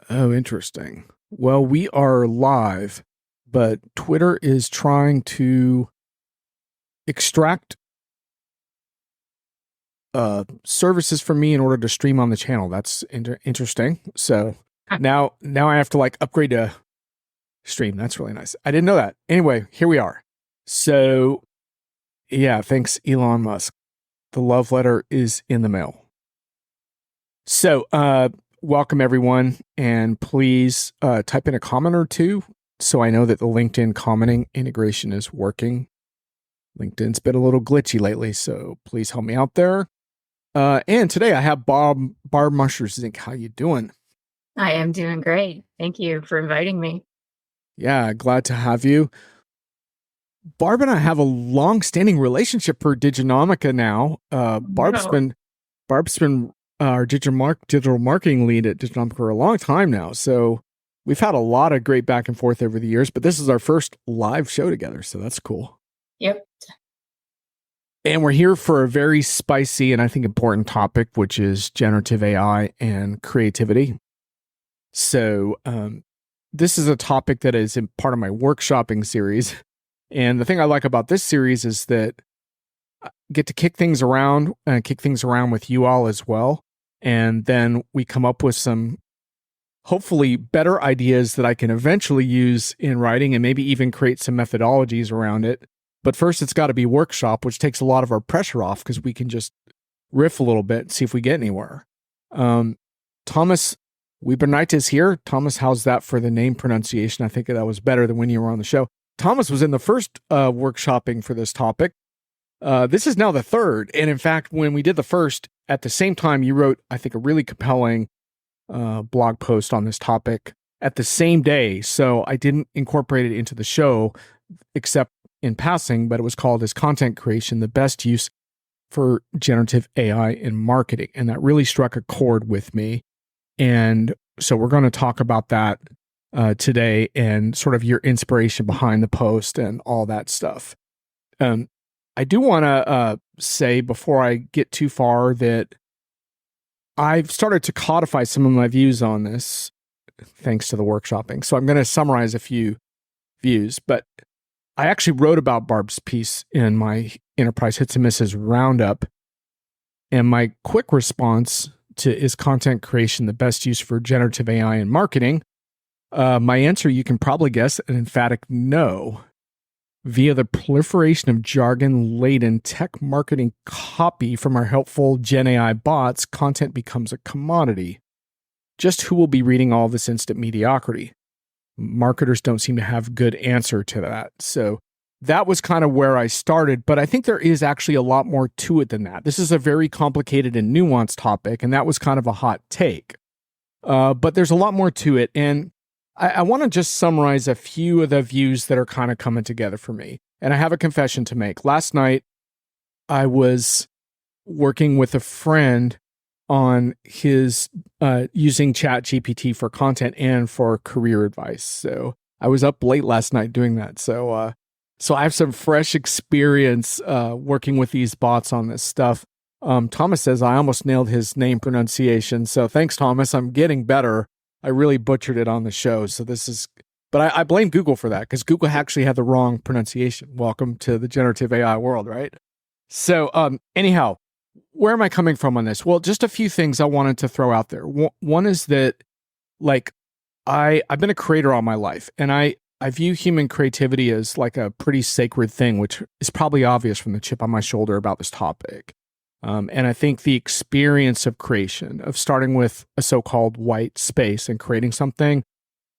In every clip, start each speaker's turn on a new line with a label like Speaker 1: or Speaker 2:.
Speaker 1: Oh, interesting. Well, we are live, but Twitter is trying to extract services from me in order to stream on the channel. That's interesting. So now I have to like upgrade to stream. That's really nice. I didn't know that. Anyway, here we are. So yeah, thanks Elon Musk. The love letter is in the mail. So welcome everyone, and please type in a comment or two so I know that the LinkedIn commenting integration is working. LinkedIn's been a little glitchy lately, so please help me out there. And today I have Barb Mosher Zinck. How you doing?
Speaker 2: I am doing great. Thank you for inviting me.
Speaker 1: Yeah, glad to have you. Barb and I have a long-standing relationship for Diginomica now. Barb's been our digital marketing lead at Diginomica for a long time now. So we've had a lot of great back and forth over the years, but this is our first live show together. So that's cool.
Speaker 2: Yep.
Speaker 1: And we're here for a very spicy and I think important topic, which is generative AI and creativity. So this is a topic that is in part of my workshopping series. And the thing I like about this series is that I get to kick things around with you all as well. And then we come up with some hopefully better ideas that I can eventually use in writing and maybe even create some methodologies around it. But first, it's got to be workshop, which takes a lot of our pressure off because we can just riff a little bit and see if we get anywhere. Thomas Wiebernight is here. Thomas, how's that for the name pronunciation? I think that was better than when you were on the show. Thomas was in the first workshopping for this topic. This is now the third. And in fact, when we did the first, at the same time, you wrote, I think, a really compelling blog post on this topic at the same day. So I didn't incorporate it into the show, except in passing, but it was called as Content Creation, the Best Use for Generative AI in Marketing. And that really struck a chord with me. And so we're going to talk about that today and sort of your inspiration behind the post and all that stuff. I do want to say before I get too far that I've started to codify some of my views on this thanks to the workshopping. So I'm going to summarize a few views, but I actually wrote about Barb's piece in my Enterprise Hits and Misses Roundup. And my quick response to is content creation the best use for generative AI in marketing? My answer, you can probably guess, an emphatic no. Via the proliferation of jargon-laden tech marketing copy from our helpful Gen AI bots, content becomes a commodity. Just who will be reading all this instant mediocrity? Marketers don't seem to have a good answer to that. So that was kind of where I started, but I think there is actually a lot more to it than that. This is a very complicated and nuanced topic, and that was kind of a hot take. But there's a lot more to it, and I want to just summarize a few of the views that are kind of coming together for me. And I have a confession to make. Last night, I was working with a friend on his using ChatGPT for content and for career advice. So I was up late last night doing that. So I have some fresh experience working with these bots on this stuff. Thomas says I almost nailed his name pronunciation. So thanks, Thomas. I'm getting better. I really butchered it on the show. So but I blame Google for that because Google actually had the wrong pronunciation. Welcome to the generative AI world, right? So anyhow, where am I coming from on this? Well, just a few things I wanted to throw out there. One is that, like, I've been a creator all my life, and I view human creativity as like a pretty sacred thing, which is probably obvious from the chip on my shoulder about this topic. And I think the experience of creation, of starting with a so-called white space and creating something,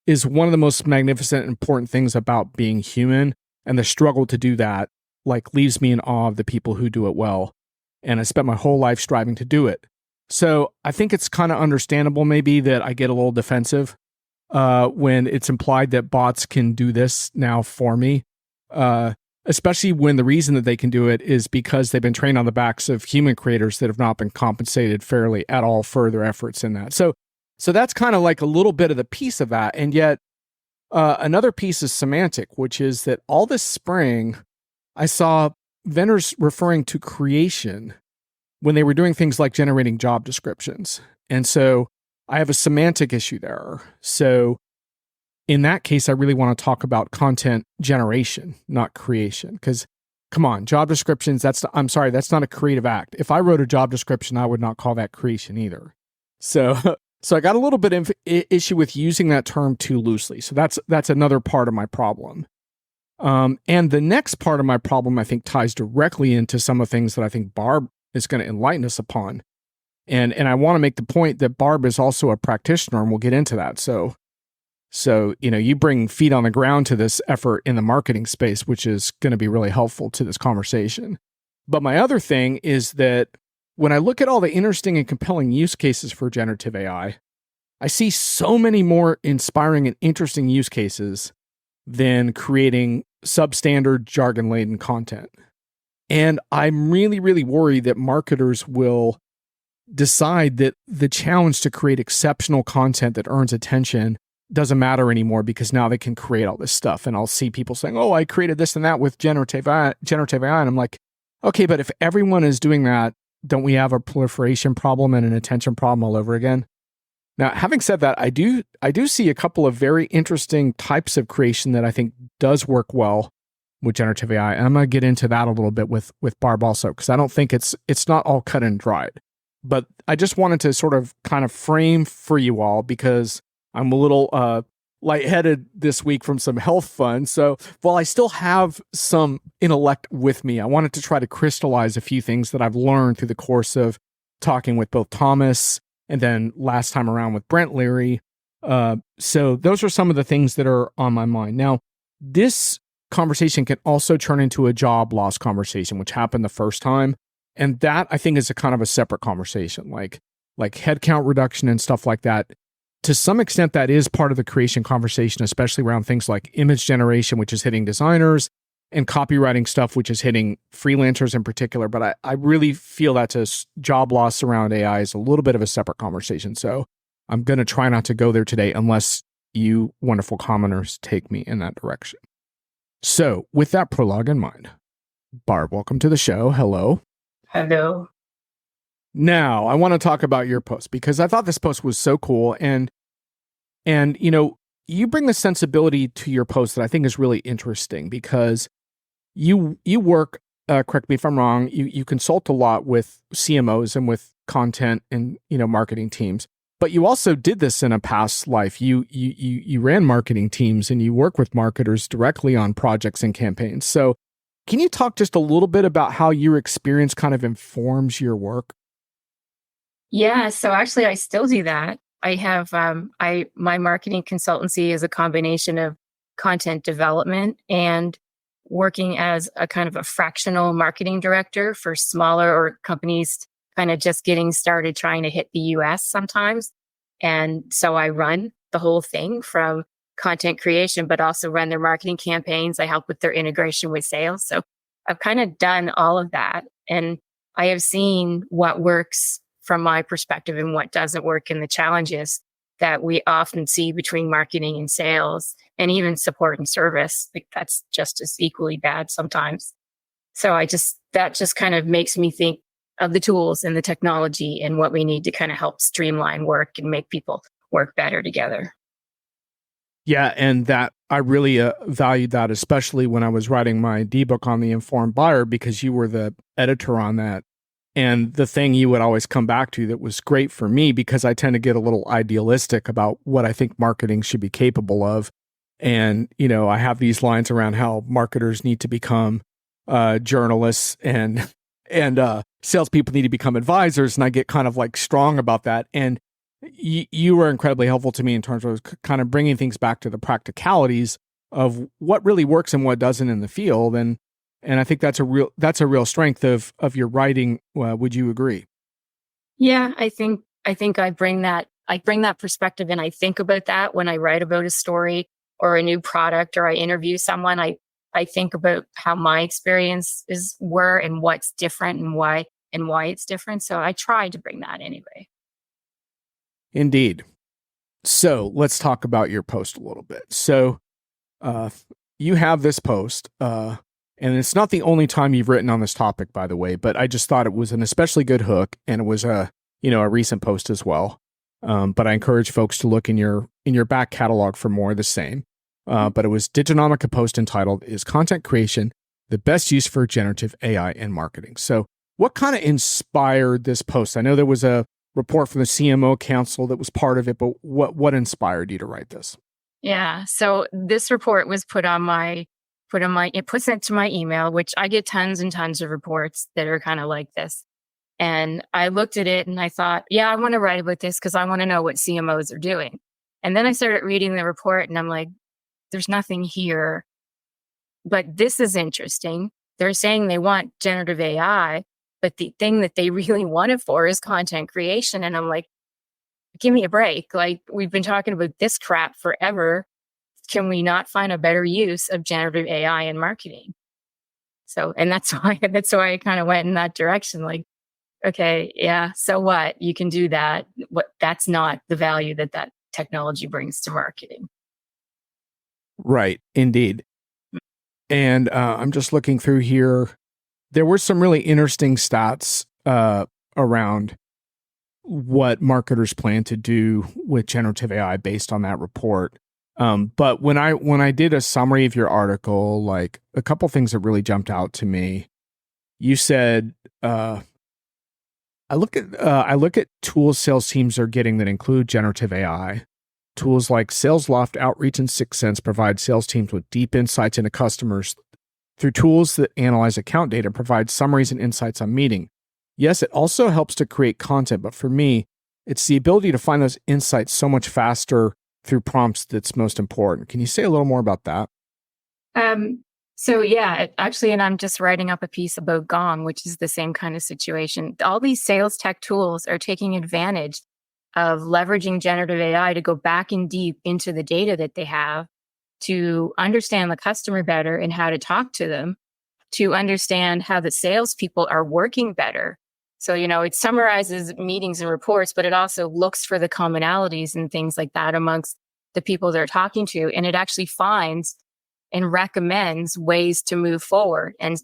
Speaker 1: is one of the most magnificent and important things about being human. And the struggle to do that, like, leaves me in awe of the people who do it well. And I spent my whole life striving to do it. So I think it's kind of understandable maybe that I get a little defensive when it's implied that bots can do this now for me, especially when the reason that they can do it is because they've been trained on the backs of human creators that have not been compensated fairly at all for their efforts in that. So that's kind of like a little bit of the piece of that. And yet another piece is semantic, which is that all this spring, I saw vendors referring to creation when they were doing things like generating job descriptions. And so I have a semantic issue there. So in that case, I really want to talk about content generation, not creation. Because come on, job descriptions, I'm sorry, that's not a creative act. If I wrote a job description, I would not call that creation either. So so I got a little bit of issue with using that term too loosely. So that's another part of my problem. And the next part of my problem, I think, ties directly into some of the things that I think Barb is going to enlighten us upon. And I want to make the point that Barb is also a practitioner, and we'll get into that. So you bring feet on the ground to this effort in the marketing space, which is going to be really helpful to this conversation. But my other thing is that when I look at all the interesting and compelling use cases for generative AI, I see so many more inspiring and interesting use cases than creating substandard jargon-laden content. And I'm really, really worried that marketers will decide that the challenge to create exceptional content that earns attention doesn't matter anymore because now they can create all this stuff. And I'll see people saying, oh, I created this and that with generative AI. And I'm like, okay, but if everyone is doing that, don't we have a proliferation problem and an attention problem all over again? Now, having said that, I do see a couple of very interesting types of creation that I think does work well with generative AI. And I'm going to get into that a little bit with Barb also, because I don't think it's not all cut and dried. But I just wanted to sort of kind of frame for you all, because I'm a little lightheaded this week from some health fun. So while I still have some intellect with me, I wanted to try to crystallize a few things that I've learned through the course of talking with both Thomas and then last time around with Brent Leary. So those are some of the things that are on my mind. Now, this conversation can also turn into a job loss conversation, which happened the first time. And that, I think, is a kind of a separate conversation, like headcount reduction and stuff like that. To some extent, that is part of the creation conversation, especially around things like image generation, which is hitting designers, and copywriting stuff, which is hitting freelancers in particular. But I really feel that job loss around AI is a little bit of a separate conversation. So I'm going to try not to go there today unless you wonderful commenters take me in that direction. So with that prologue in mind, Barb, welcome to the show. Hello.
Speaker 2: Hello.
Speaker 1: Now, I want to talk about your post because I thought this post was so cool. And you bring the sensibility to your post that I think is really interesting because you work, correct me if I'm wrong, you consult a lot with CMOs and with content and, marketing teams, but you also did this in a past life. You ran marketing teams and you work with marketers directly on projects and campaigns. So can you talk just a little bit about how your experience kind of informs your work?
Speaker 2: Yeah, so actually I still do that. I have my marketing consultancy is a combination of content development and working as a kind of a fractional marketing director for smaller or companies kind of just getting started trying to hit the US sometimes. And so I run the whole thing from content creation, but also run their marketing campaigns. I help with their integration with sales. So I've kind of done all of that. And I have seen what works from my perspective and what doesn't work, and the challenges that we often see between marketing and sales and even support and service. Like that's just as equally bad sometimes. So that just kind of makes me think of the tools and the technology and what we need to kind of help streamline work and make people work better together.
Speaker 1: Yeah, and that I really valued that, especially when I was writing my dbook on the informed buyer, because you were the editor on that. And the thing you would always come back to that was great for me, because I tend to get a little idealistic about what I think marketing should be capable of. And, I have these lines around how marketers need to become journalists and salespeople need to become advisors. And I get kind of like strong about that. And you were incredibly helpful to me in terms of kind of bringing things back to the practicalities of what really works and what doesn't in the field. And I think that's a real strength of your writing. Would you agree?
Speaker 2: Yeah, I think I bring that perspective, and I think about that when I write about a story or a new product or I interview someone. I think about how my experiences were and what's different and why it's different. So I try to bring that anyway.
Speaker 1: Indeed. So let's talk about your post a little bit. So you have this post, and it's not the only time you've written on this topic, by the way, but I just thought it was an especially good hook, and it was a recent post as well. But I encourage folks to look in your back catalog for more of the same. But it was Diginomica post entitled, "Is Content Creation the Best Use for Generative AI in Marketing?" So what kind of inspired this post? I know there was a report from the CMO Council that was part of it, but what inspired you to write this?
Speaker 2: Yeah. So this report was it put sent to my email, which I get tons and tons of reports that are kind of like this. And I looked at it and I thought, yeah, I want to write about this because I want to know what CMOs are doing. And then I started reading the report and I'm like, there's nothing here. But this is interesting. They're saying they want generative AI, but the thing that they really want it for is content creation. And I'm like, give me a break. Like, we've been talking about this crap forever. Can we not find a better use of generative AI in marketing? So, and that's why I kind of went in that direction. Like, okay, yeah, so what? You can do that. That's not the value that technology brings to marketing.
Speaker 1: Right, indeed. And I'm just looking through here. There were some really interesting stats around what marketers plan to do with generative AI based on that report. But when I did a summary of your article, like a couple things that really jumped out to me. You said, I look at tools sales teams are getting that include generative AI. Tools like SalesLoft, Outreach, and 6sense provide sales teams with deep insights into customers through tools that analyze account data and provide summaries and insights on meeting. Yes, it also helps to create content, but for me, it's the ability to find those insights so much faster through prompts that's most important. Can you say a little more about that?
Speaker 2: So yeah, actually, and I'm just writing up a piece about Gong, which is the same kind of situation. All these sales tech tools are taking advantage of leveraging generative AI to go back in deep into the data that they have to understand the customer better and how to talk to them, to understand how the salespeople are working better. So, it summarizes meetings and reports, but it also looks for the commonalities and things like that amongst the people they're talking to. And it actually finds and recommends ways to move forward. And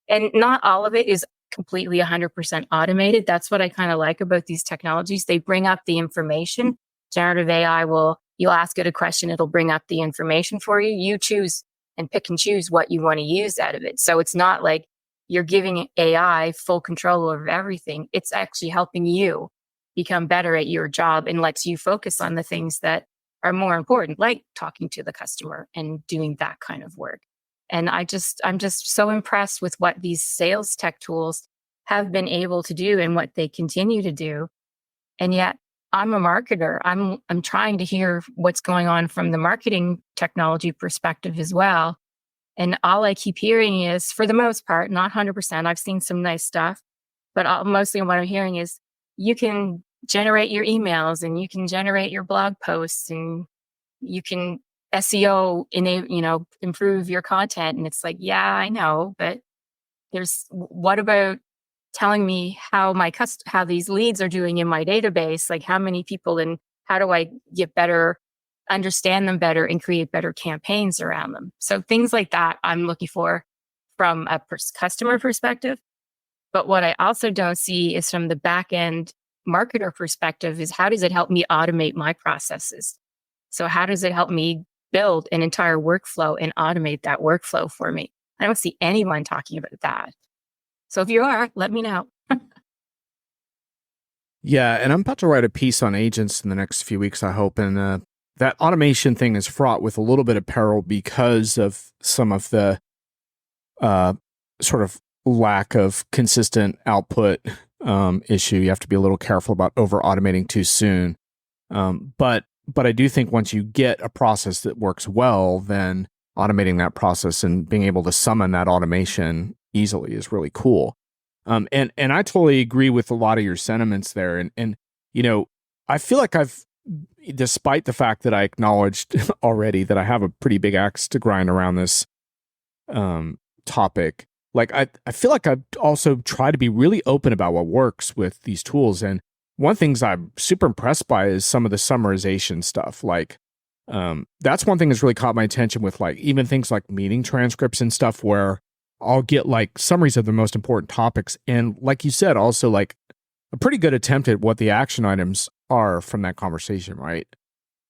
Speaker 2: not all of it is completely 100% automated. That's what I kind of like about these technologies. They bring up the information. Generative AI you'll ask it a question, it'll bring up the information for you. You choose and pick and choose what you want to use out of it. So it's not like you're giving AI full control over everything. It's actually helping you become better at your job and lets you focus on the things that are more important, like talking to the customer and doing that kind of work. And I'm just so impressed with what these sales tech tools have been able to do and what they continue to do. And yet I'm a marketer. I'm trying to hear what's going on from the marketing technology perspective as well. And all I keep hearing is, for the most part, not 100%, I've seen some nice stuff, but mostly what I'm hearing is you can generate your emails and you can generate your blog posts and you can SEO, improve your content. And it's like, yeah, I know, but what about telling me how how these leads are doing in my database? Like, how many people, and how do I get better, understand them better, and create better campaigns around them? So things like that I'm looking for from a customer perspective. But what I also don't see is from the back end marketer perspective is, how does it help me automate my processes? So how does it help me build an entire workflow and automate that workflow for me? I don't see anyone talking about that. So if you are, let me know.
Speaker 1: Yeah, and I'm about to write a piece on agents in the next few weeks, I hope. And that automation thing is fraught with a little bit of peril because of some of the sort of lack of consistent output issue. You have to be a little careful about over automating too soon. But I do think once you get a process that works well, then automating that process and being able to summon that automation easily is really cool. And I totally agree with a lot of your sentiments there. And I feel like despite the fact that I acknowledged already that I have a pretty big axe to grind around this topic, like I feel like I've also tried to be really open about what works with these tools. And one things I'm super impressed by is some of the summarization stuff. Like that's one thing that's really caught my attention with, like, even things like meeting transcripts and stuff, where I'll get like summaries of the most important topics. And like you said, also like a pretty good attempt at what the action items are from that conversation, right?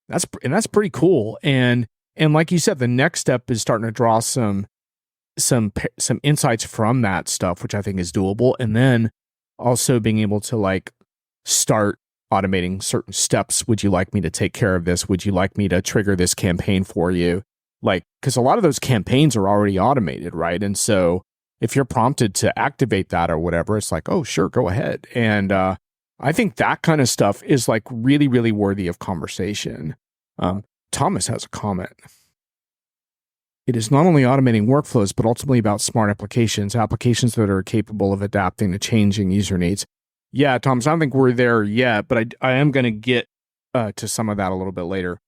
Speaker 1: That's pretty cool. And like you said, the next step is starting to draw some insights from that stuff, which I think is doable. And then also being able to like start automating certain steps. Would you like me to take care of this? Would you like me to trigger this campaign for you? Like, because a lot of those campaigns are already automated, right? And so if you're prompted to activate that or whatever, it's like, oh, sure, go ahead. And I think that kind of stuff is like really, really worthy of conversation. Thomas has a comment. It is not only automating workflows, but ultimately about smart applications that are capable of adapting to changing user needs. Yeah, Thomas, I don't think we're there yet, but I am going to get to some of that a little bit later.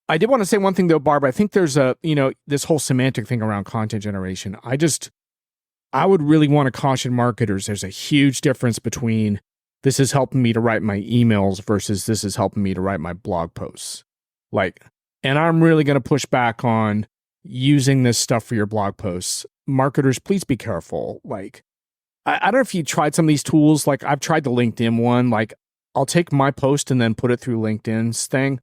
Speaker 1: I did want to say one thing though, Barb. I think there's this whole semantic thing around content generation. I would really want to caution marketers. There's a huge difference between this is helping me to write my emails versus this is helping me to write my blog posts. Like, and I'm really going to push back on using this stuff for your blog posts. Marketers, please be careful. Like, I don't know if you tried some of these tools. Like, I've tried the LinkedIn one. Like, I'll take my post and then put it through LinkedIn's thing.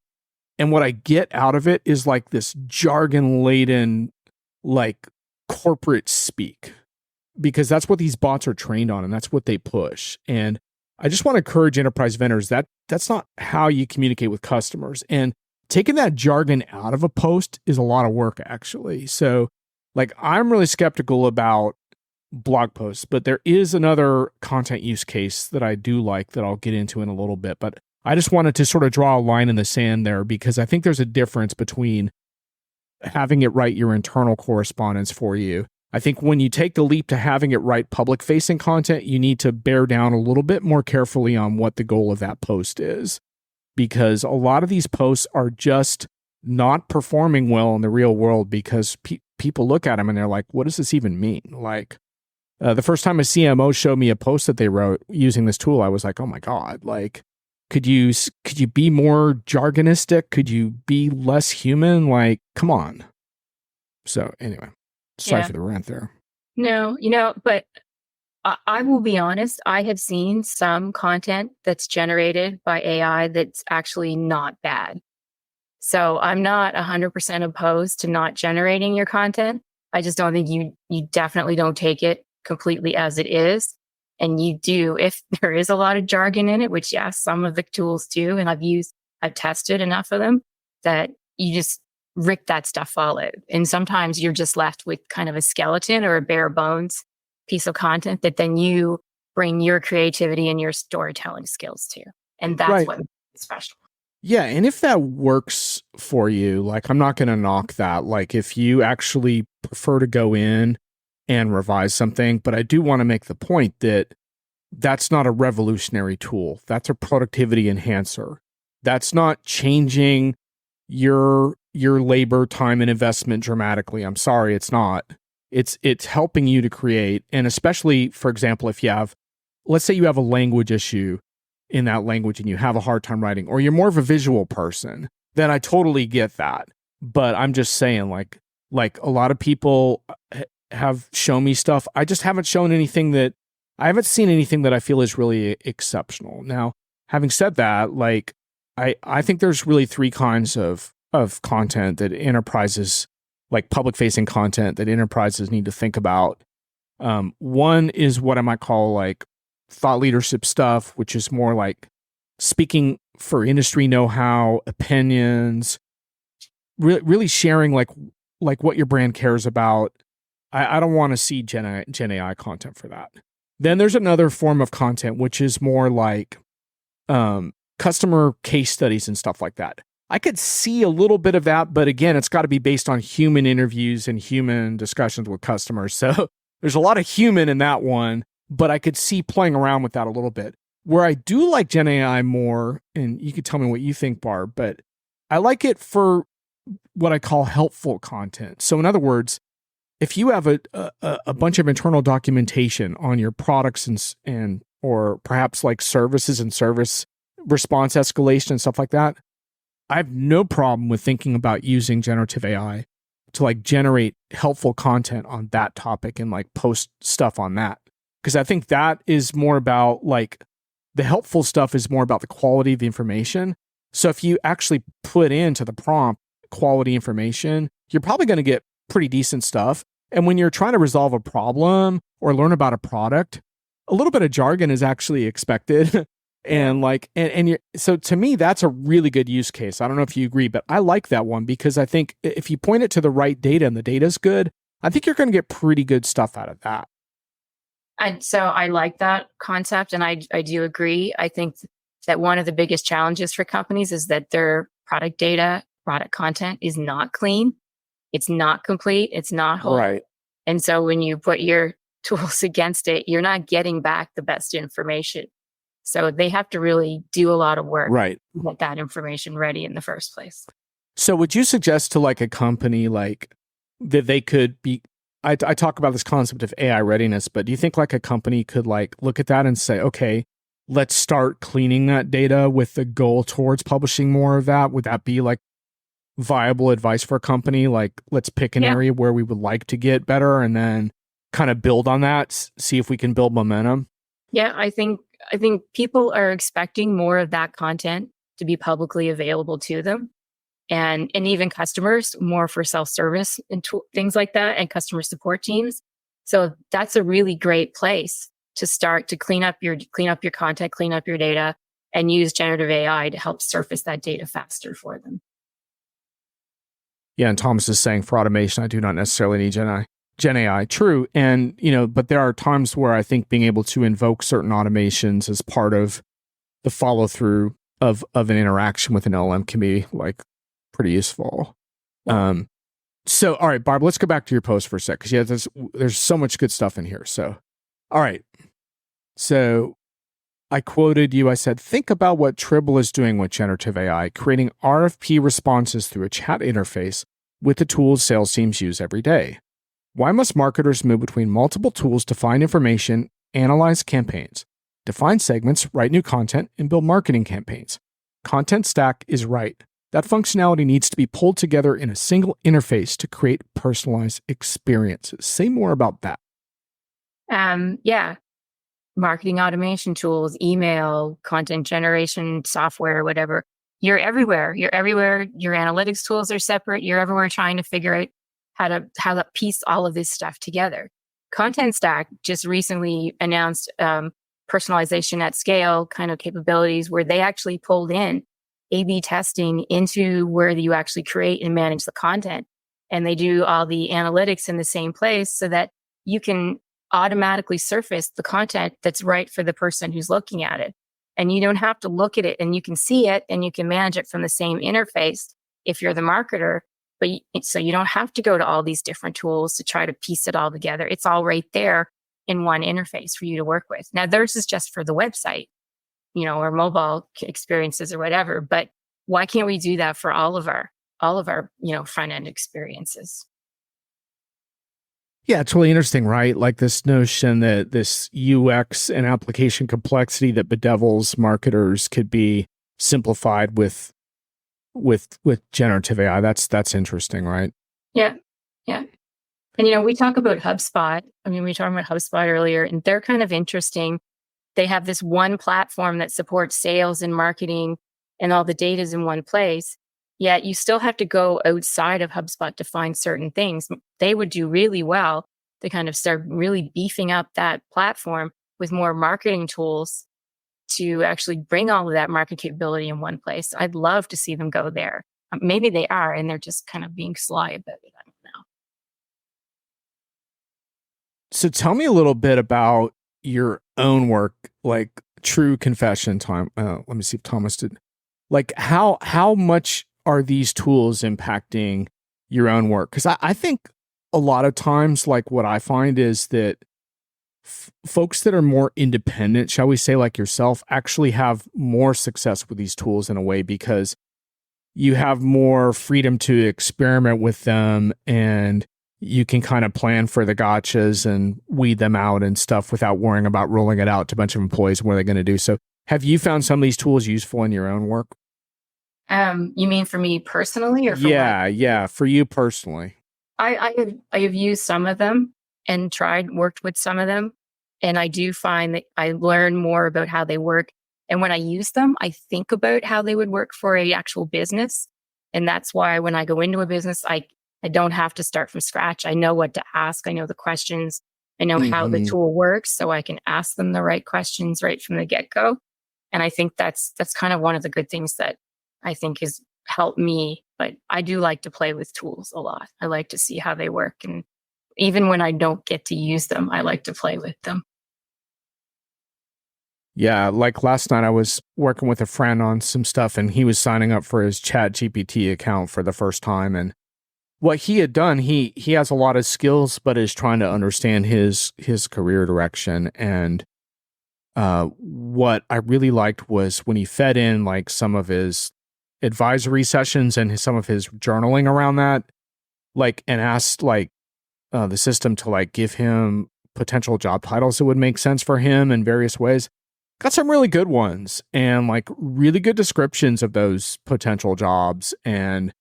Speaker 1: And what I get out of it is like this jargon-laden, like, corporate speak. Because that's what these bots are trained on and that's what they push. And I just want to encourage enterprise vendors that that's not how you communicate with customers. And taking that jargon out of a post is a lot of work, actually. So, like, I'm really skeptical about blog posts, but there is another content use case that I do like that I'll get into in a little bit. But I just wanted to sort of draw a line in the sand there because I think there's a difference between having it write your internal correspondence for you. I think when you take the leap to having it write public-facing content, you need to bear down a little bit more carefully on what the goal of that post is. Because a lot of these posts are just not performing well in the real world because people look at them and they're like, what does this even mean? Like, the first time a CMO showed me a post that they wrote using this tool, I was like, oh my God, like, could you be more jargonistic? Could you be less human? Like, come on. So anyway, sorry for the rant there.
Speaker 2: No, but I will be honest, I have seen some content that's generated by AI that's actually not bad. So I'm not 100% opposed to not generating your content. I just don't think you definitely don't take it completely as it is. And you do, if there is a lot of jargon in it, which yes, some of the tools do, and I've tested enough of them that you just rip that stuff all out. And sometimes you're just left with kind of a skeleton or a bare bones piece of content that then you bring your creativity and your storytelling skills to. And that's what makes it special.
Speaker 1: Yeah. And if that works for you, like, I'm not going to knock that. Like, if you actually prefer to go in and revise something, but I do want to make the point that that's not a revolutionary tool. That's a productivity enhancer. That's not changing your labor, time, and investment dramatically. I'm sorry, it's not. It's helping you to create, and especially, for example, if you have, let's say you have a language issue in that language and you have a hard time writing, or you're more of a visual person, then I totally get that. But I'm just saying, like a lot of people have shown me stuff. I just haven't seen anything that I feel is really exceptional. Now, having said that, like, I think there's really three kinds of content that enterprises, like public-facing content that enterprises need to think about. One is what I might call like thought leadership stuff, which is more like speaking for industry know-how, opinions, really sharing like what your brand cares about. I don't want to see Gen AI content for that. Then there's another form of content, which is more like customer case studies and stuff like that. I could see a little bit of that, but again, it's got to be based on human interviews and human discussions with customers. So there's a lot of human in that one, but I could see playing around with that a little bit. Where I do like Gen AI more, and you could tell me what you think, Barb, but I like it for what I call helpful content. So in other words, if you have a bunch of internal documentation on your products and or perhaps like services and service response escalation and stuff like that, I have no problem with thinking about using generative AI to like generate helpful content on that topic and like post stuff on that. Because I think that is more about like The helpful stuff is more about the quality of the information. So if you actually put into the prompt quality information, you're probably going to get pretty decent stuff. And when you're trying to resolve a problem or learn about a product, a little bit of jargon is actually expected. And so to me, that's a really good use case. I don't know if you agree, but I like that one because I think if you point it to the right data and the data is good, I think you're going to get pretty good stuff out of that.
Speaker 2: And so I like that concept, and I do agree. I think that one of the biggest challenges for companies is that their product data, product content is not clean. It's not complete. It's not whole.
Speaker 1: Right.
Speaker 2: And so when you put your tools against it, you're not getting back the best information. So they have to really do a lot of work
Speaker 1: Right.
Speaker 2: to get that information ready in the first place.
Speaker 1: So would you suggest to like a company like that they could be, I talk about this concept of AI readiness, but do you think like a company could like look at that and say, okay, let's start cleaning that data with the goal towards publishing more of that? Would that be like viable advice for a company? Like, let's pick an area where we would like to get better and then kind of build on that, see if we can build momentum?
Speaker 2: Yeah, I think people are expecting more of that content to be publicly available to them. And even customers more for self-service and things like that, and customer support teams. So that's a really great place to start to clean up your content, clean up your data, and use generative AI to help surface that data faster for them.
Speaker 1: Yeah, and Thomas is saying for automation, I do not necessarily need Gen AI. True. And, but there are times where I think being able to invoke certain automations as part of the follow through of an interaction with an LLM can be like pretty useful. So, all right, Barb, let's go back to your post for a sec, because there's so much good stuff in here. So, all right. So I quoted you. I said, think about what Tribble is doing with generative AI, creating RFP responses through a chat interface with the tools sales teams use every day. Why must marketers move between multiple tools to find information, analyze campaigns, define segments, write new content, and build marketing campaigns? Content stack is right. That functionality needs to be pulled together in a single interface to create personalized experiences. Say more about that.
Speaker 2: Yeah. Marketing automation tools, email, content generation software, whatever. You're everywhere. Your analytics tools are separate. You're everywhere trying to figure out how to piece all of this stuff together. Content Stack just recently announced personalization at scale kind of capabilities where they actually pulled in A/B testing into where you actually create and manage the content. And they do all the analytics in the same place so that you can automatically surface the content that's right for the person who's looking at it. And you don't have to look at it, and you can see it and you can manage it from the same interface if you're the marketer. So you don't have to go to all these different tools to try to piece it all together. It's all right there in one interface for you to work with. Now, theirs is just for the website, or mobile experiences or whatever. But why can't we do that for all of our front end experiences?
Speaker 1: Yeah, it's really interesting, right? Like this notion that this UX and application complexity that bedevils marketers could be simplified with generative AI. That's interesting, right?
Speaker 2: Yeah. And we talk about HubSpot. We were talking about HubSpot earlier, and they're kind of interesting. They have this one platform that supports sales and marketing, and all the data is in one place. Yet you still have to go outside of HubSpot to find certain things. They would do really well to kind of start really beefing up that platform with more marketing tools to actually bring all of that market capability in one place. I'd love to see them go there. Maybe they are, and they're just kind of being sly about it. I don't know.
Speaker 1: So tell me a little bit about your own work, like true confession time. Let me see if Thomas did. Like how much are these tools impacting your own work? Because I think a lot of times, like what I find is that folks that are more independent, shall we say, like yourself, actually have more success with these tools in a way because you have more freedom to experiment with them, and you can kind of plan for the gotchas and weed them out and stuff without worrying about rolling it out to a bunch of employees and what they're going to do. So have you found some of these tools useful in your own work?
Speaker 2: You mean for me personally, or for
Speaker 1: yeah, for you personally?
Speaker 2: I have used some of them and worked with some of them. And I do find that I learn more about how they work And when I use them, I think about how they would work for a actual business. And that's why when I go into a business, I don't have to start from scratch. I know what to ask. I know the questions. I know how the
Speaker 1: Mhm.
Speaker 2: tool works, so I can ask them the right questions right from the get-go. And I think that's kind of one of the good things that I think has helped me. But I do like to play with tools a lot. I like to see how they work. And even when I don't get to use them, I like to play with them.
Speaker 1: Yeah, like last night I was working with a friend on some stuff and he was signing up for his Chat GPT account for the first time. And what he had done, he has a lot of skills, but is trying to understand his career direction. And what I really liked was when he fed in like some of his advisory sessions and some of his journaling around that, like, and asked like the system to like give him potential job titles that would make sense for him in various ways. Got some really good ones and like really good descriptions of those potential jobs. And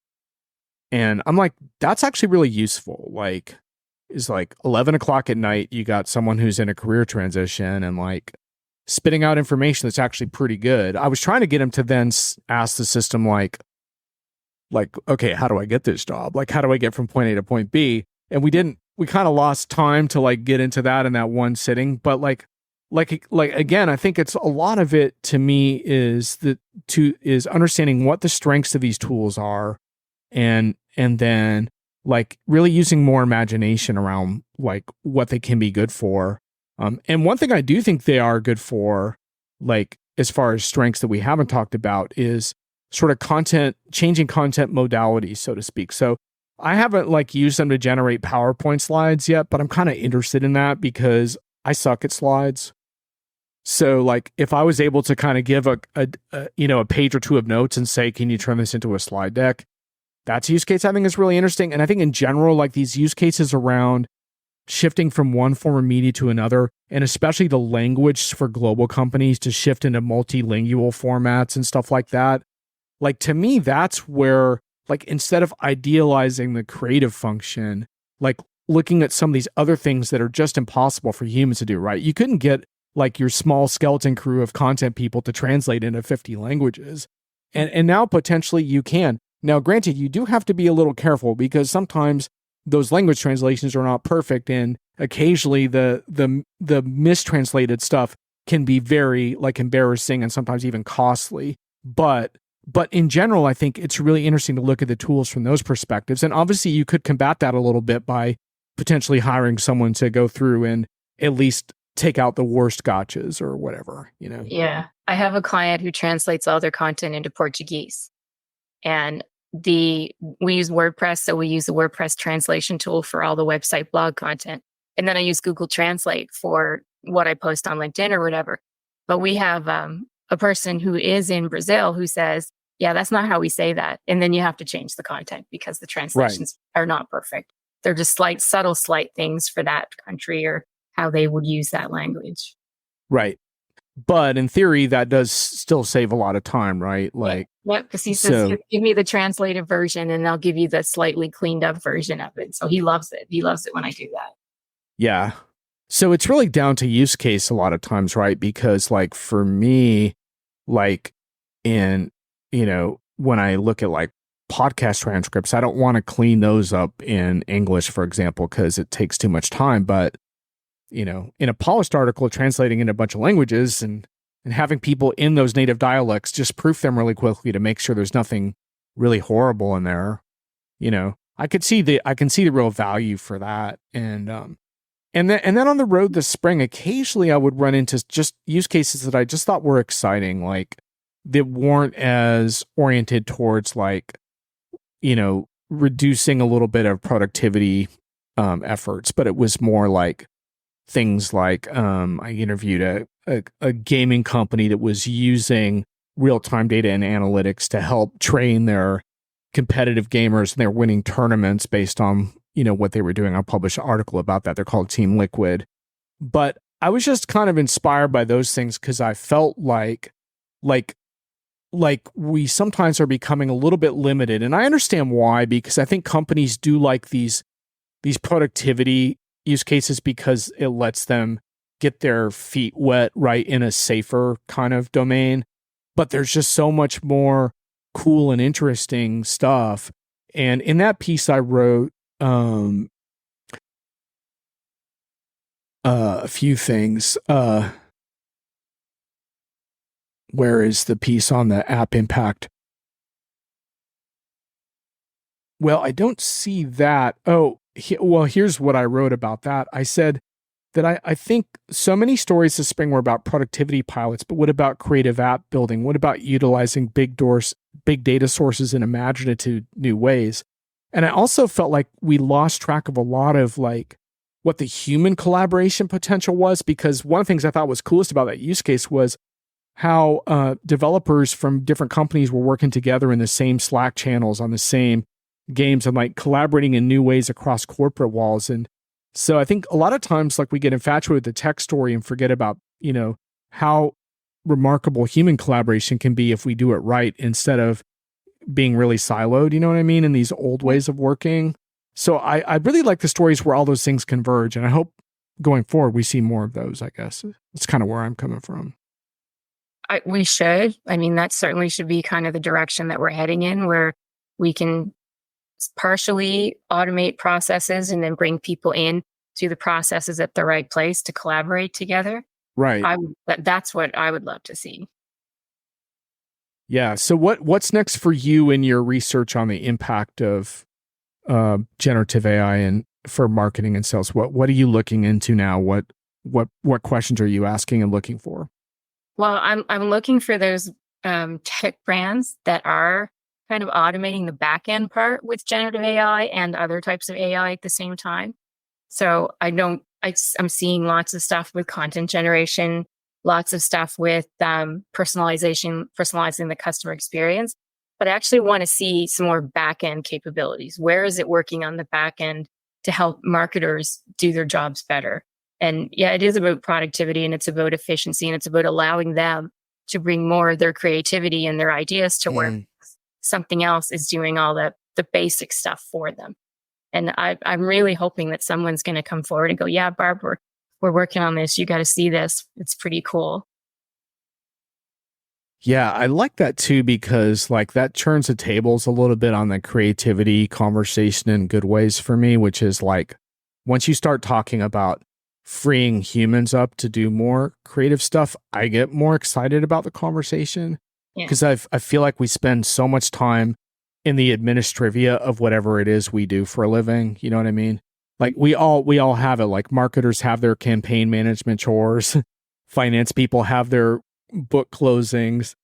Speaker 1: I'm like, that's actually really useful. Like, is like 11 o'clock at night, you got someone who's in a career transition and like spitting out information that's actually pretty good. I was trying to get him to then ask the system like, okay, how do I get this job? Like, how do I get from point A to point B? And we kind of lost time to like get into that in that one sitting. But like again, I think it's a lot of it to me is is understanding what the strengths of these tools are and then like really using more imagination around like what they can be good for. And one thing I do think they are good for, like as far as strengths that we haven't talked about, is sort of changing content modalities, so to speak. So I haven't like used them to generate PowerPoint slides yet, but I'm kind of interested in that because I suck at slides. So like if I was able to kind of give a page or two of notes and say, can you turn this into a slide deck? That's a use case I think is really interesting. And I think in general, like these use cases around shifting from one form of media to another, and especially the language for global companies to shift into multilingual formats and stuff like that. Like to me, that's where, like, instead of idealizing the creative function, like looking at some of these other things that are just impossible for humans to do, right? You couldn't get like your small skeleton crew of content people to translate into 50 languages. And now potentially you can. Now, granted, you do have to be a little careful because sometimes those language translations are not perfect, and occasionally the mistranslated stuff can be very like embarrassing and sometimes even costly. But in general, I think it's really interesting to look at the tools from those perspectives. And obviously, you could combat that a little bit by potentially hiring someone to go through and at least take out the worst gotchas or whatever, you know?
Speaker 2: Yeah. I have a client who translates all their content into Portuguese. And we use WordPress, so we use the WordPress translation tool for all the website blog content. And then I use Google Translate for what I post on LinkedIn or whatever. But we have a person who is in Brazil who says, yeah, that's not how we say that. And then you have to change the content because the
Speaker 1: Right.
Speaker 2: translations are not perfect. They're just subtle, slight things for that country or how they would use that language.
Speaker 1: Right. But in theory, that does still save a lot of time, right?
Speaker 2: Yeah.
Speaker 1: Like,
Speaker 2: Yep. Because he says,
Speaker 1: so
Speaker 2: give me the translated version and they'll give you the slightly cleaned up version of it. So he loves it. He loves it when I do that.
Speaker 1: yeah. So it's really down to use case a lot of times, right? Because like for me, like in, when I look at like podcast transcripts, I don't want to clean those up in English, for example, because it takes too much time. But, in a polished article, translating into a bunch of languages and having people in those native dialects just proof them really quickly to make sure there's nothing really horrible in there. I can see the real value for that. And then on the road this spring, occasionally I would run into just use cases that I just thought were exciting, like that weren't as oriented towards like, reducing a little bit of productivity efforts, but it was more like things like I interviewed a gaming company that was using real-time data and analytics to help train their competitive gamers, and they're winning tournaments based on what they were doing. I'll publish an article about that. They're called Team Liquid. But I was just kind of inspired by those things because I felt like we sometimes are becoming a little bit limited, and I understand why, because I think companies do like these productivity use cases because it lets them get their feet wet right in a safer kind of domain. But there's just so much more cool and interesting stuff. And in that piece I wrote a few things. Where is the piece on the app impact? Well, I don't see that. Oh, well, here's what I wrote about that. I said that I think so many stories this spring were about productivity pilots, but what about creative app building? What about utilizing big data sources in imaginative new ways? And I also felt like we lost track of a lot of like what the human collaboration potential was, because one of the things I thought was coolest about that use case was how developers from different companies were working together in the same Slack channels on the same games and like collaborating in new ways across corporate walls. And so I think a lot of times like we get infatuated with the tech story and forget about, how remarkable human collaboration can be if we do it right instead of being really siloed, you know what I mean, in these old ways of working. So I really like the stories where all those things converge. And I hope going forward we see more of those, I guess. That's kind of where I'm coming from.
Speaker 2: We should. I mean, that certainly should be kind of the direction that we're heading in, where we can partially automate processes and then bring people in to the processes at the right place to collaborate together.
Speaker 1: Right.
Speaker 2: That's what I would love to see.
Speaker 1: Yeah. So what's next for you in your research on the impact of generative AI and for marketing and sales? What are you looking into now? What questions are you asking and looking for?
Speaker 2: Well, I'm looking for those tech brands that are kind of automating the back end part with generative AI and other types of AI at the same time. So I'm seeing lots of stuff with content generation, lots of stuff with personalization, personalizing the customer experience. But I actually want to see some more back end capabilities. Where is it working on the back end to help marketers do their jobs better? And yeah, it is about productivity and it's about efficiency and it's about allowing them to bring more of their creativity and their ideas to work. Something else is doing all the basic stuff for them. And I'm really hoping that someone's going to come forward and go, yeah, Barb, we're working on this. You got to see this. It's pretty cool.
Speaker 1: Yeah, I like that too, because like that turns the tables a little bit on the creativity conversation in good ways for me, which is like once you start talking about freeing humans up to do more creative stuff, I get more excited about the conversation because I feel like we spend so much time in the administrivia of whatever it is we do for a living. You know what I mean? Like we all have it. Like marketers have their campaign management chores, finance people have their book closings.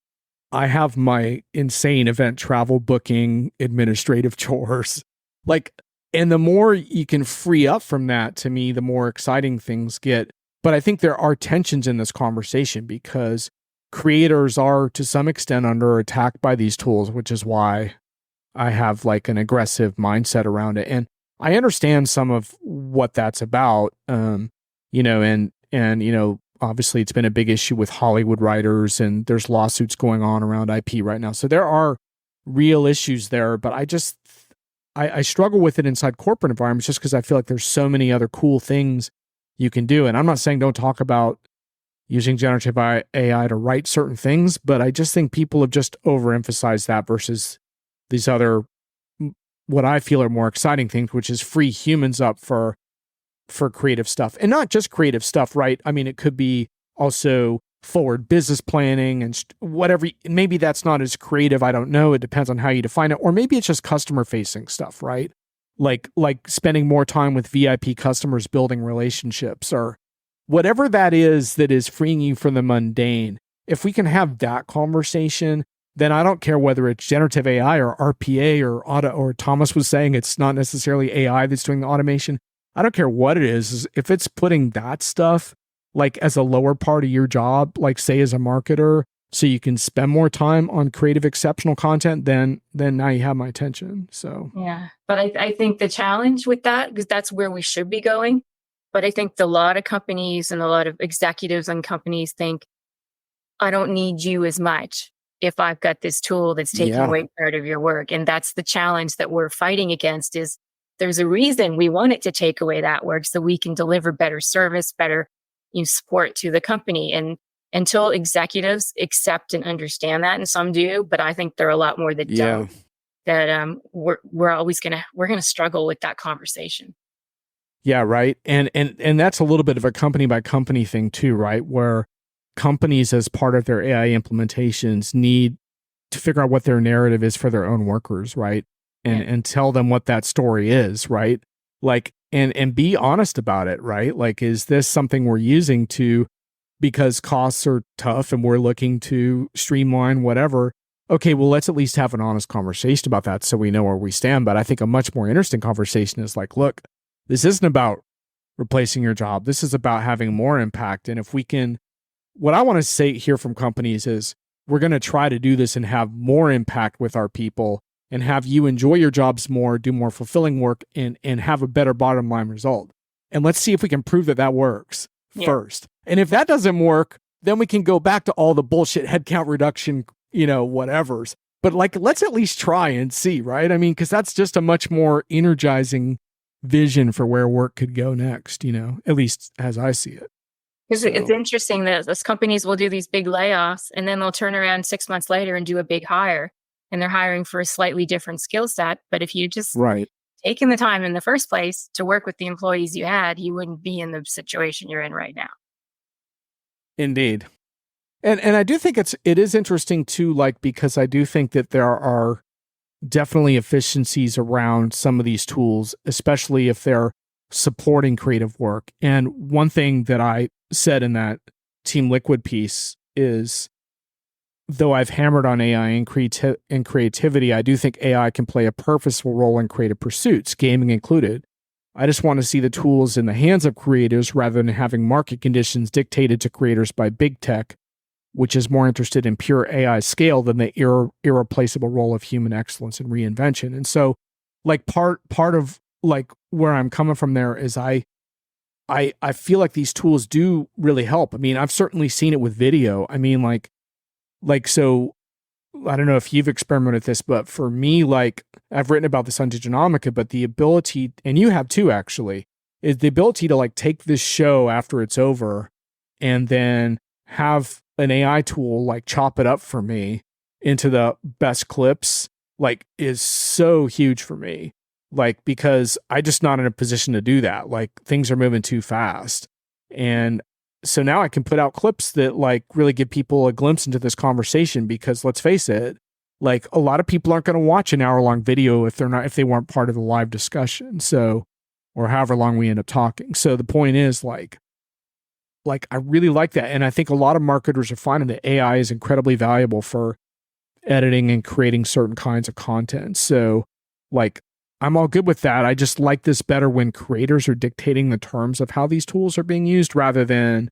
Speaker 1: I have my insane event travel booking administrative chores. Like, and the more you can free up from that, to me, the more exciting things get. But I think there are tensions in this conversation because creators are to some extent under attack by these tools, which is why I have like an aggressive mindset around it. And I understand some of what that's about, and obviously it's been a big issue with Hollywood writers and there's lawsuits going on around IP right now. So there are real issues there, but I struggle with it inside corporate environments just because I feel like there's so many other cool things you can do. And I'm not saying don't talk about using generative AI to write certain things, but I just think people have just overemphasized that versus these other, what I feel are more exciting things, which is free humans up for creative stuff. And not just creative stuff, right? I mean, it could be also forward business planning and whatever. Maybe that's not as creative. I don't know. It depends on how you define it. Or maybe it's just customer facing stuff, right? Like spending more time with VIP customers, building relationships, or whatever that is freeing you from the mundane. If we can have that conversation, then I don't care whether it's generative AI or RPA or Thomas was saying it's not necessarily AI that's doing the automation. I don't care what it is. If it's putting that stuff like as a lower part of your job, like say as a marketer, so you can spend more time on creative, exceptional content, then now you have my attention. So
Speaker 2: yeah, but I think the challenge with that, because that's where we should be going. But I think a lot of companies and a lot of executives and companies think, I don't need you as much if I've got this tool that's taking away part of your work. And that's the challenge that we're fighting against. Is there's a reason we want it to take away that work so we can deliver better service, better, support to the company. And until executives accept and understand that, and some do, but I think there are a lot more that don't, that we're gonna struggle with that conversation.
Speaker 1: Yeah, right. And that's a little bit of a company by company thing too, right? Where companies, as part of their AI implementations, need to figure out what their narrative is for their own workers, right? And tell them what that story is, right? Like, and be honest about it, right? Like, is this something we're using to, because costs are tough and we're looking to streamline whatever? Okay, well, let's at least have an honest conversation about that so we know where we stand. But I think a much more interesting conversation is like, look, this isn't about replacing your job. This is about having more impact. And if we can, what I want to say here from companies is, we're going to try to do this and have more impact with our people and have you enjoy your jobs more, do more fulfilling work, and have a better bottom line result. And let's see if we can prove that that works first. And if that doesn't work, then we can go back to all the bullshit headcount reduction, whatevers. But like, let's at least try and see, right? I mean, because that's just a much more energizing vision for where work could go next, at least as I see it.
Speaker 2: Because it's interesting that those companies will do these big layoffs and then they'll turn around 6 months later and do a big hire, and they're hiring for a slightly different skill set. But if you just taken the time in the first place to work with the employees you had, you wouldn't be in the situation you're in right now.
Speaker 1: Indeed. And I do think it is interesting too, like, because I do think that there are definitely efficiencies around some of these tools, especially if they're supporting creative work. And one thing that I said in that Team Liquid piece is, though I've hammered on AI and creativity, I do think AI can play a purposeful role in creative pursuits, gaming included. I just want to see the tools in the hands of creators rather than having market conditions dictated to creators by big tech, which is more interested in pure AI scale than the irreplaceable role of human excellence and reinvention. And so, like, part of like where I'm coming from there is I feel like these tools do really help. I mean, I've certainly seen it with video. I mean, so I don't know if you've experimented with this, but for me, like, I've written about this on Diginomica, but the ability, and you have too actually, is the ability to like take this show after it's over and then have an AI tool like chop it up for me into the best clips, like, is so huge for me. Like, because I just not in a position to do that. Like, things are moving too fast. And so now I can put out clips that like really give people a glimpse into this conversation, because let's face it, like, a lot of people aren't going to watch an hour-long video if they weren't part of the live discussion. So, or however long we end up talking. So the point is like I really like that. And I think a lot of marketers are finding that AI is incredibly valuable for editing and creating certain kinds of content. So like, I'm all good with that. I just like this better when creators are dictating the terms of how these tools are being used, rather than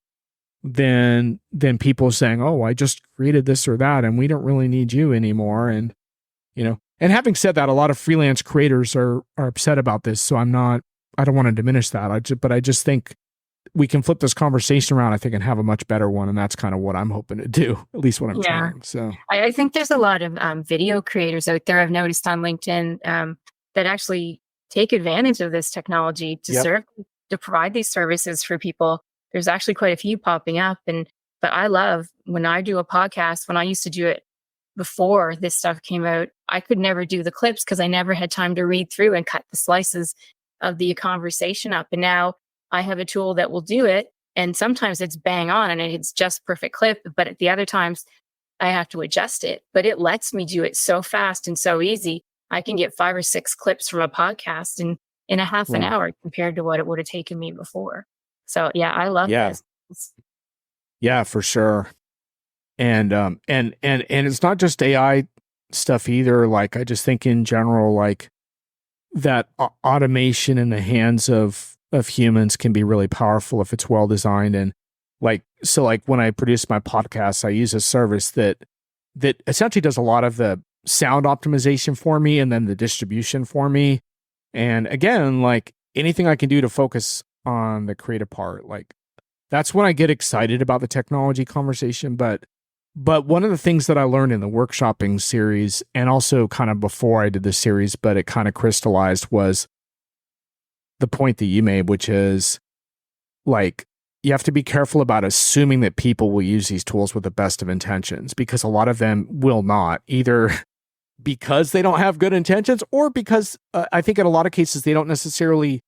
Speaker 1: people saying, "Oh, I just created this or that, and we don't really need you anymore." And and having said that, a lot of freelance creators are upset about this. So I don't want to diminish that. But I just think we can flip this conversation around, I think, and have a much better one. And that's kind of what I'm hoping to do, at least what I'm trying. So
Speaker 2: I think there's a lot of video creators out there, I've noticed on LinkedIn, that actually take advantage of this technology to to provide these services for people. There's actually quite a few popping up. But I love when I do a podcast. When I used to do it before this stuff came out, I could never do the clips because I never had time to read through and cut the slices of the conversation up. And now I have a tool that will do it. And sometimes it's bang on and it's just perfect clip. But at the other times I have to adjust it. But it lets me do it so fast and so easy. I can get 5 or 6 clips from a podcast in a half an hour compared to what it would have taken me before. So yeah, I love this.
Speaker 1: Yeah, for sure. And it's not just AI stuff either. Like, I just think in general, like, that automation in the hands of humans can be really powerful if it's well designed. And like, so like when I produce my podcasts, I use a service that essentially does a lot of the sound optimization for me and then the distribution for me. And again, like, anything I can do to focus on the creative part, like, that's when I get excited about the technology conversation. But one of the things that I learned in the workshopping series, and also kind of before I did this series, but it kind of crystallized, was the point that you made, which is like, you have to be careful about assuming that people will use these tools with the best of intentions, because a lot of them will not, either because they don't have good intentions or because I think in a lot of cases they don't necessarily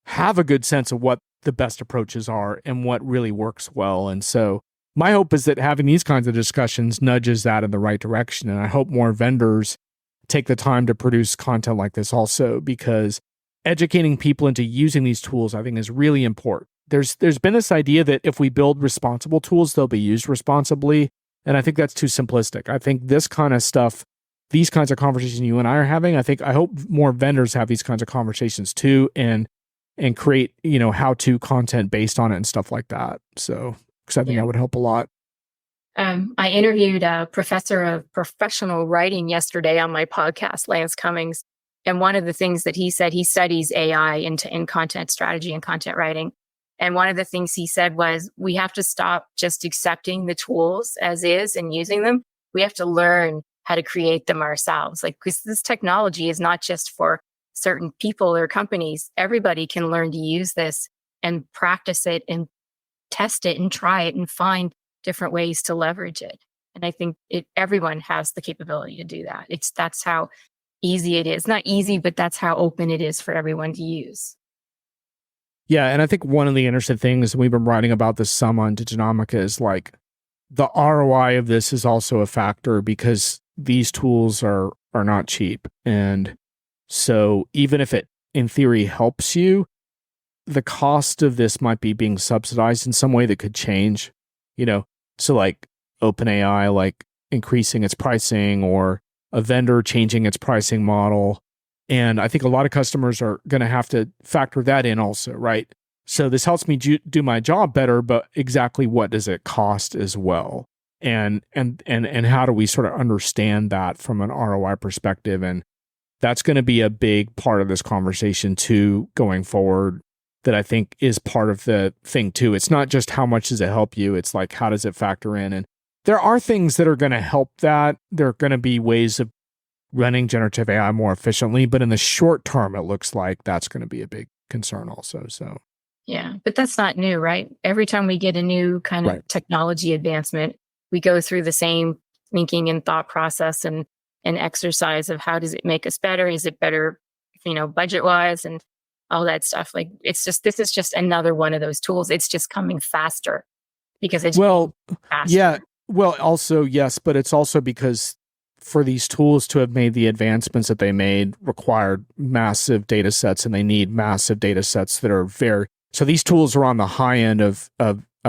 Speaker 1: have a good sense of what the best approaches are and what really works well. And so my hope is that having these kinds of discussions nudges that in the right direction. And I hope more vendors take the time to produce content like this also, because educating people into using these tools, I think, is really important. There's been this idea that if we build responsible tools, they'll be used responsibly. And I think that's too simplistic. I think this kind of stuff, these kinds of conversations you and I are having, I hope more vendors have these kinds of conversations too, and create, how-to content based on it and stuff like that. So, because I think that would help a lot.
Speaker 2: I interviewed a professor of professional writing yesterday on my podcast, Lance Cummings. And one of the things that he said, he studies AI in content strategy and content writing. And one of the things he said was, we have to stop just accepting the tools as is and using them. We have to learn how to create them ourselves. Like, because this technology is not just for certain people or companies. Everybody can learn to use this and practice it and test it and try it and find different ways to leverage it. And I think everyone has the capability to do that. That's how easy it is. Not easy, but that's how open it is for everyone to use.
Speaker 1: Yeah, and I think one of the interesting things, we've been writing about this some on Diginomica, is like the ROI of this is also a factor, because these tools are not cheap. And so even if it in theory helps you, the cost of this might be being subsidized in some way that could change, so like OpenAI, like increasing its pricing, or a vendor changing its pricing model. And I think a lot of customers are going to have to factor that in also, right? So this helps me do my job better, but exactly what does it cost as well? And how do we sort of understand that from an ROI perspective? And that's going to be a big part of this conversation too, going forward, that I think is part of the thing too. It's not just how much does it help you, it's like, how does it factor in? And there are things that are going to help that. There are going to be ways of running generative AI more efficiently, but in the short term, it looks like that's going to be a big concern also. So,
Speaker 2: yeah, but that's not new, right? Every time we get a new kind of technology advancement, we go through the same thinking and thought process and exercise of how does it make us better? Is it better, budget wise and all that stuff? Like, this is just another one of those tools. It's just coming faster because it's faster.
Speaker 1: Yeah. Well, also, yes, but it's also because for these tools to have made the advancements that they made required massive data sets, and they need massive data sets that are so these tools are on the high end of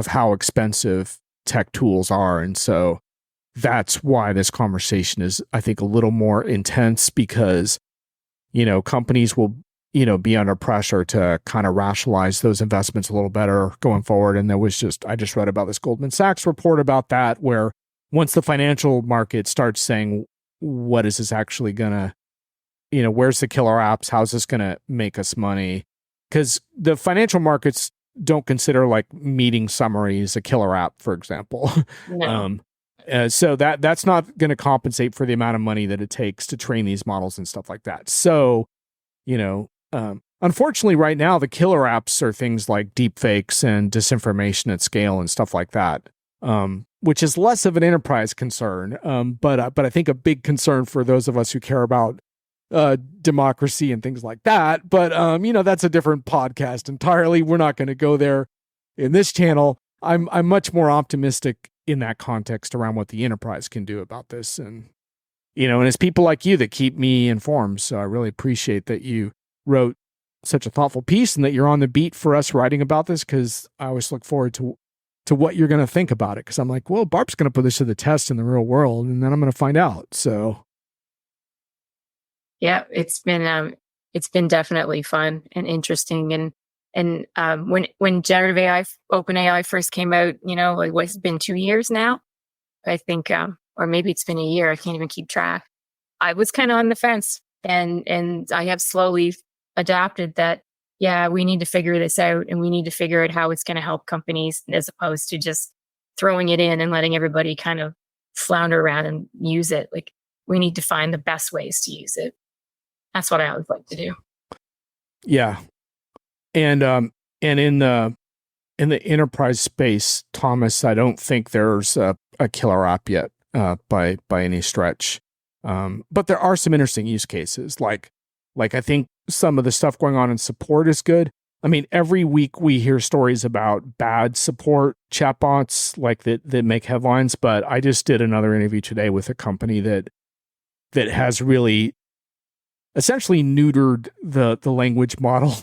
Speaker 1: how expensive tech tools are. And so that's why this conversation is, I think, a little more intense, because, companies will, be under pressure to kind of rationalize those investments a little better going forward. And I just read about this Goldman Sachs report about that, where once the financial market starts saying, what is this actually gonna, where's the killer apps? How's this gonna make us money? Because the financial markets don't consider like meeting summaries a killer app, for example.
Speaker 2: No.
Speaker 1: So that's not going to compensate for the amount of money that it takes to train these models and stuff like that. So, unfortunately, right now, the killer apps are things like deepfakes and disinformation at scale and stuff like that, which is less of an enterprise concern. But I think a big concern for those of us who care about democracy and things like that. But, that's a different podcast entirely. We're not going to go there in this channel. I'm much more optimistic in that context around what the enterprise can do about this. And, and it's people like you that keep me informed. So I really appreciate that you wrote such a thoughtful piece and that you're on the beat for us writing about this, because I always look forward to what you're going to think about it. Because I'm like, well, Barb's going to put this to the test in the real world, and then I'm going to find out. So,
Speaker 2: yeah, it's been definitely fun and interesting. And when generative AI, OpenAI first came out, it's been 2 years now, I think, or maybe it's been a year. I can't even keep track. I was kind of on the fence, and I have slowly adapted that. Yeah, we need to figure this out, and we need to figure out how it's going to help companies, as opposed to just throwing it in and letting everybody kind of flounder around and use it. Like, we need to find the best ways to use it. That's what I always like to do.
Speaker 1: Yeah. And in the in the enterprise space, Thomas, I don't think there's a killer app yet by any stretch. But there are some interesting use cases. Like I think some of the stuff going on in support is good. I mean, every week we hear stories about bad support chatbots like that make headlines. But I just did another interview today with a company that has really essentially neutered the language model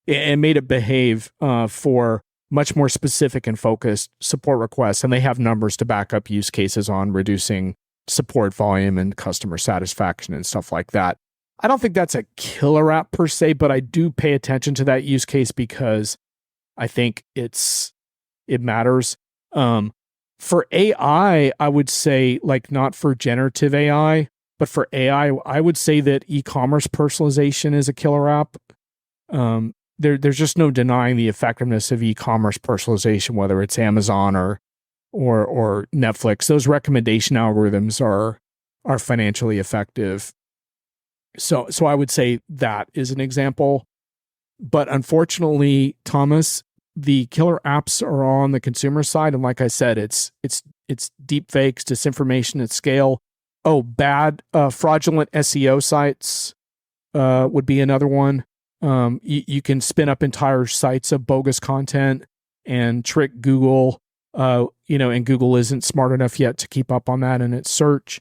Speaker 1: and made it behave for much more specific and focused support requests. And they have numbers to back up use cases on reducing support volume and customer satisfaction and stuff like that. I don't think that's a killer app per se, but I do pay attention to that use case because I think it matters. For AI, I would say, like, not for generative AI, but for AI, I would say that e-commerce personalization is a killer app. There's just no denying the effectiveness of e-commerce personalization, whether it's Amazon or Netflix. Those recommendation algorithms are financially effective. So I would say that is an example. But unfortunately, Thomas, the killer apps are on the consumer side, and like I said, it's deep fakes, disinformation at scale. Oh, bad fraudulent SEO sites would be another one. You can spin up entire sites of bogus content and trick Google, and Google isn't smart enough yet to keep up on that in its search.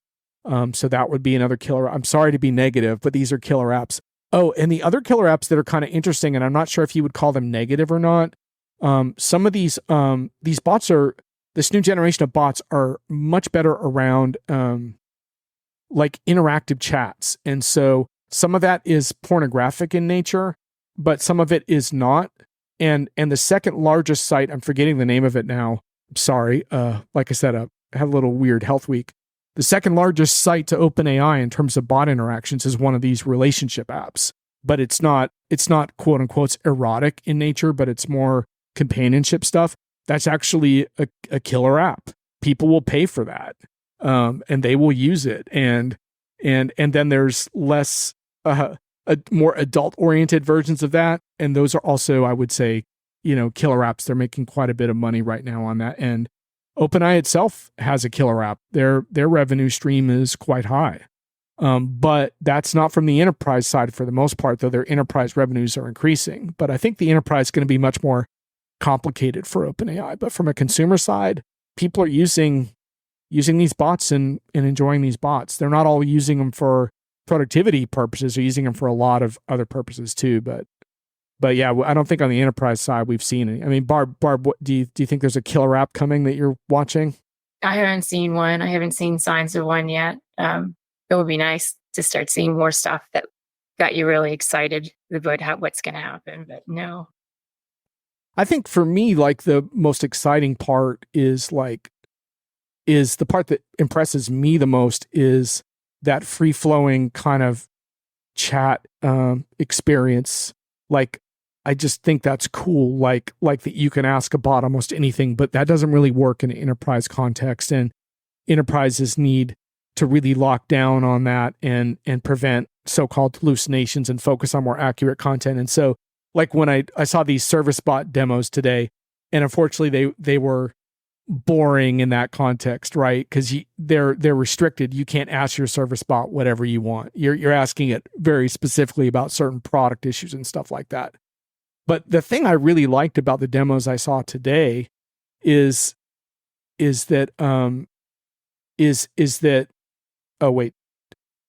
Speaker 1: So that would be another killer. I'm sorry to be negative, but these are killer apps. Oh, and the other killer apps that are kind of interesting, and I'm not sure if you would call them negative or not. Some of these bots this new generation of bots are much better around like interactive chats. And so some of that is pornographic in nature, but some of it is not. And the second largest site, I'm forgetting the name of it now. I'm sorry. Like I said, I have a little weird health week. The second largest site to OpenAI in terms of bot interactions is one of these relationship apps, but it's not quote unquote erotic in nature, but it's more companionship stuff. That's actually a killer app. People will pay for that. And they will use it. And then there's less, more adult oriented versions of that. And those are also, I would say, killer apps. They're making quite a bit of money right now on that. And OpenAI itself has a killer app. Their revenue stream is quite high. But that's not from the enterprise side for the most part, though their enterprise revenues are increasing. But I think the enterprise is going to be much more complicated for OpenAI. But from a consumer side, people are using these bots and enjoying these bots. They're not all using them for productivity purposes. They're using them for a lot of other purposes too. But yeah, I don't think on the enterprise side we've seen any. I mean, Barb, what, do you think there's a killer app coming that you're watching?
Speaker 2: I haven't seen one. I haven't seen signs of one yet. It would be nice to start seeing more stuff that got you really excited about what's going to happen. But no.
Speaker 1: I think for me, like, the most exciting part is the part that impresses me the most is that free flowing kind of chat experience. Like, I just think that's cool. Like that you can ask a bot almost anything, but that doesn't really work in an enterprise context. And enterprises need to really lock down on that and prevent so-called hallucinations and focus on more accurate content. And so, like, when I saw these service bot demos today, and unfortunately they were boring in that context, right? Because they're restricted. You can't ask your service bot whatever you want. You're asking it very specifically about certain product issues and stuff like that. But the thing I really liked about the demos I saw today is that oh wait,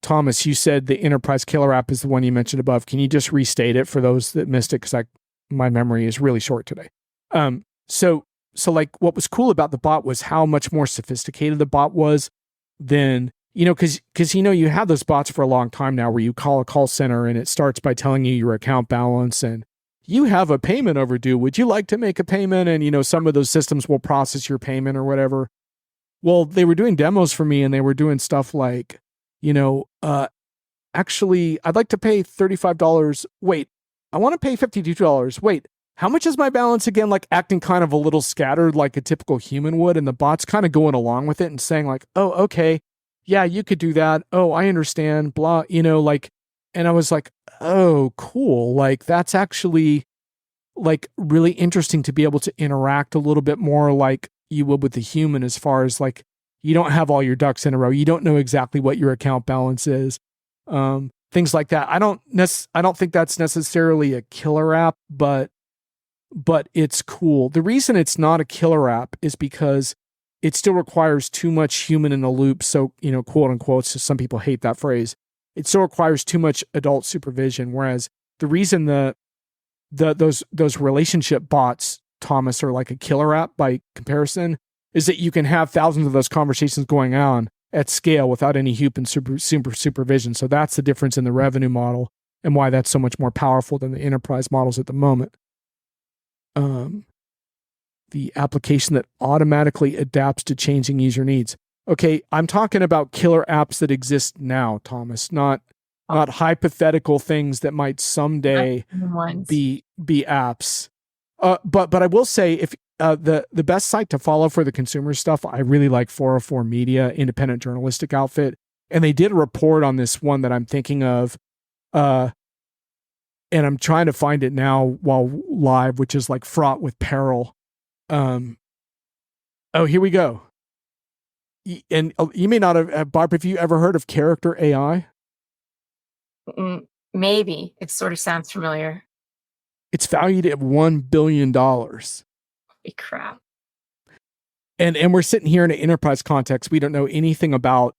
Speaker 1: Thomas, you said the enterprise killer app is the one you mentioned above. Can you just restate it for those that missed it? Because my memory is really short today. So like, what was cool about the bot was how much more sophisticated the bot was than, because you have those bots for a long time now where you call a call center and it starts by telling you your account balance and you have a payment overdue. Would you like to make a payment? And, some of those systems will process your payment or whatever. Well, they were doing demos for me and they were doing stuff like, actually, I'd like to pay $35. Wait, I want to pay $52. Wait, how much is my balance again? Like, acting kind of a little scattered like a typical human would. And the bot's kind of going along with it and saying like, oh, okay, yeah, you could do that. Oh, I understand, blah, and I was like, oh, cool. Like, that's actually like really interesting to be able to interact a little bit more like you would with the human, as far as like you don't have all your ducks in a row. You don't know exactly what your account balance is. Things like that. I don't think that's necessarily a killer app, but it's cool. The reason it's not a killer app is because it still requires too much human in the loop. So, quote unquote, so some people hate that phrase. It still requires too much adult supervision. Whereas the reason those relationship bots, Thomas, are like a killer app by comparison is that you can have thousands of those conversations going on at scale without any human supervision. So that's the difference in the revenue model and why that's so much more powerful than the enterprise models at the moment. The application that automatically adapts to changing user needs. Okay, I'm talking about killer apps that exist now, Thomas, not hypothetical things that might someday be apps. But I will say, if the best site to follow for the consumer stuff, I really like 404 Media, independent journalistic outfit, and they did a report on this one that I'm thinking of, and I'm trying to find it now while live, which is like fraught with peril. Here we go. And you may not have, Barb, have you ever heard of character AI?
Speaker 2: Maybe. It sort of sounds familiar.
Speaker 1: It's valued at $1 billion.
Speaker 2: Holy crap.
Speaker 1: And we're sitting here in an enterprise context. We don't know anything about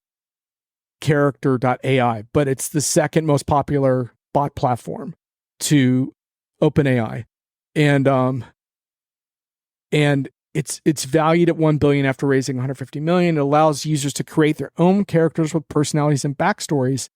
Speaker 1: character.ai, but it's the second most popular bot platform to OpenAI. And it's valued at $1 billion after raising $150 million. It allows users to create their own characters with personalities and backstories,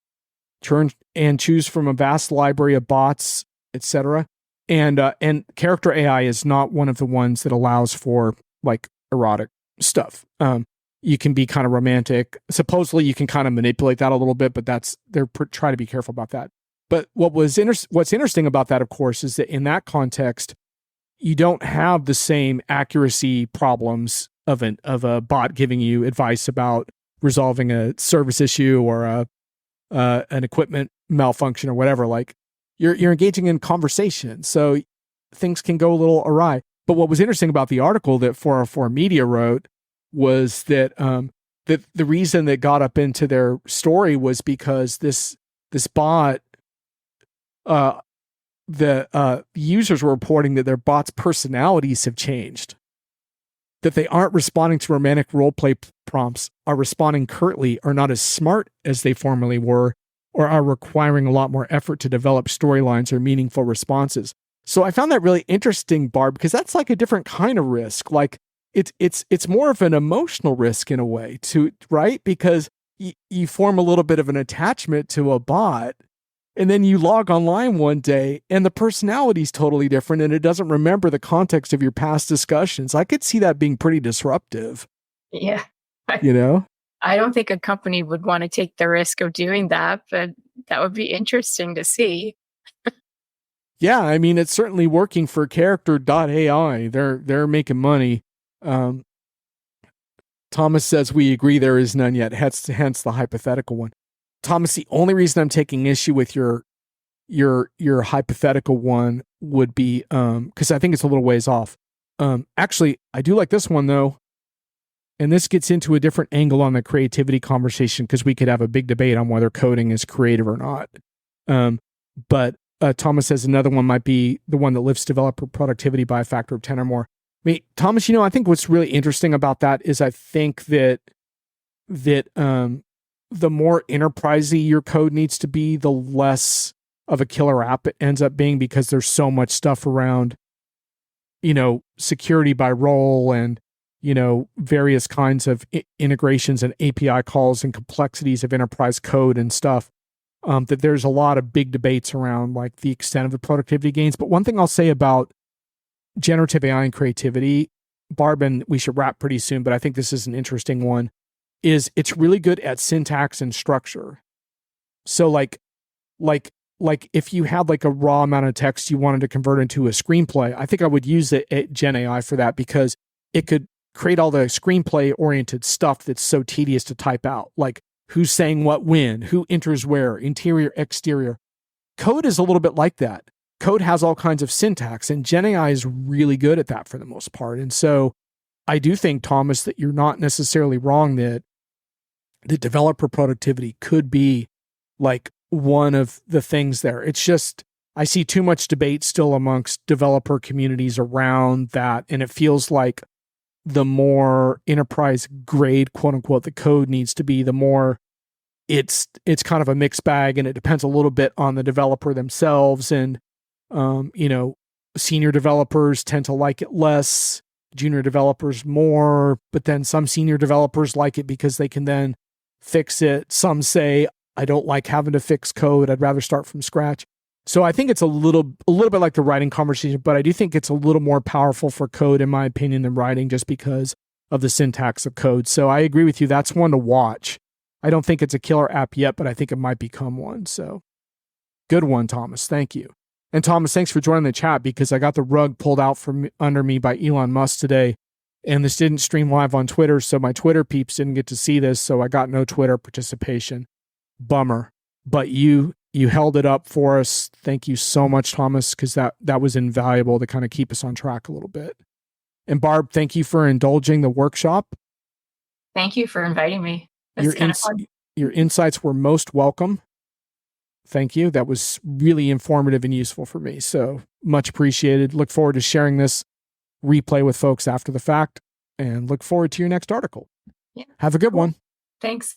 Speaker 1: and choose from a vast library of bots, etc. And character AI is not one of the ones that allows for like erotic stuff. You can be kind of romantic. Supposedly, you can kind of manipulate that a little bit, but they're trying to be careful about that. But what's interesting about that, of course, is that in that context, you don't have the same accuracy problems of a bot giving you advice about resolving a service issue or an equipment malfunction or whatever. Like you're engaging in conversation, so things can go a little awry. But what was interesting about the article that 404 Media wrote was that that the reason that got up into their story was because this bot, the users were reporting that their bots' personalities have changed, that they aren't responding to romantic roleplay prompts, are responding curtly, are not as smart as they formerly were, or are requiring a lot more effort to develop storylines or meaningful responses. So I found that really interesting, Barb, because that's like a different kind of risk. Like it's more of an emotional risk in a way, right? Because you form a little bit of an attachment to a bot, and then you log online one day and the personality is totally different and it doesn't remember the context of your past discussions. I could see that being pretty disruptive.
Speaker 2: Yeah. I don't think a company would want to take the risk of doing that, but that would be interesting to see.
Speaker 1: Yeah, I mean, it's certainly working for character.ai. They're making money. Thomas says we agree there is none yet, hence the hypothetical one. Thomas, the only reason I'm taking issue with your hypothetical one would be because I think it's a little ways off. Actually, I do like this one though, and this gets into a different angle on the creativity conversation because we could have a big debate on whether coding is creative or not. But Thomas says another one might be the one that lifts developer productivity by a factor of 10 or more. I mean, Thomas, I think what's really interesting about that is I think that the more enterprisey your code needs to be, the less of a killer app it ends up being, because there's so much stuff around, security by role and, various kinds of integrations and API calls and complexities of enterprise code and stuff, that there's a lot of big debates around like the extent of the productivity gains. But one thing I'll say about generative AI and creativity, Barb, and we should wrap pretty soon, but I think this is an interesting one, is it's really good at syntax and structure. So like if you had like a raw amount of text you wanted to convert into a screenplay, I think I would use Gen AI for that, because it could create all the screenplay oriented stuff that's so tedious to type out, like who's saying what when, who enters where, interior, exterior. Code is a little bit like that. code has all kinds of syntax, and Gen AI is really good at that for the most part. And so I do think, Thomas, that you're not necessarily wrong that the developer productivity could be like one of the things there. It's just, I see too much debate still amongst developer communities around that. And it feels like the more enterprise grade, quote unquote, the code needs to be, the more it's kind of a mixed bag, and it depends a little bit on the developer themselves. And, senior developers tend to like it less, junior developers more, but then some senior developers like it because they can then fix it. Some say, I don't like having to fix code. I'd rather start from scratch. So I think it's a little bit like the writing conversation, but I do think it's a little more powerful for code, in my opinion, than writing, just because of the syntax of code. So I agree with you. That's one to watch. I don't think it's a killer app yet, but I think it might become one. So good one, Thomas. Thank you. And Thomas, thanks for joining the chat, because I got the rug pulled out from under me by Elon Musk today. And this didn't stream live on Twitter, so my Twitter peeps didn't get to see this. So I got no Twitter participation. Bummer. But you held it up for us. Thank you so much, Thomas, because that was invaluable to kind of keep us on track a little bit. And Barb, thank you for indulging the workshop.
Speaker 2: Thank you for inviting me. That's kind of fun.
Speaker 1: Your insights were most welcome. Thank you. That was really informative and useful for me. So much appreciated. Look forward to sharing this replay with folks after the fact, and look forward to your next article.
Speaker 2: Yeah.
Speaker 1: Have a good one.
Speaker 2: Thanks.